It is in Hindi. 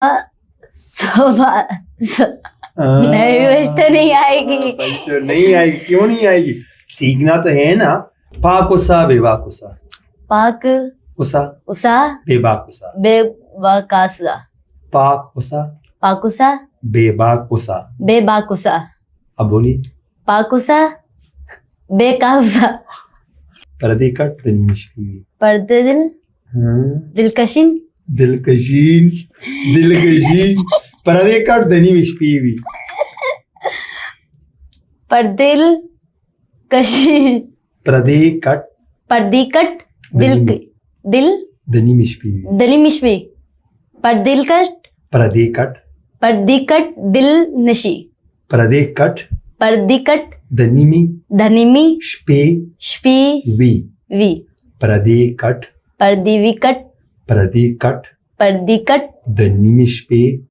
सुबह नहीं बस तो नहीं आएगी। तो नहीं आएगी, क्यों नहीं आएगी? सीखना तो है ना। पाकुसा बेबाकुसा। पाक उसा उसा बेबाकुसा। बेबाकासा। पाकुसा पाकुसा बेबाकुसा। बेबाकुसा। अब बोलिए। पाकुसा बेकाउसा। Perdekat denilmiş gibi. पर्दे दिल दिलकशिन Dilkajin, dilkajin. Perdekat denilmiş gibi. पर्दिल कशी Perdekat पर्दीकट दिल दिल denilmiş gibi. दलिमिशवी पर्दिलकट Perdekat, पर्दीकट दिल नशी perdekat पर्दीकट denilmiş धनिमी शपी वी वी Perdekat, पर्दीविकट perdekat पर्दीकट denilmiş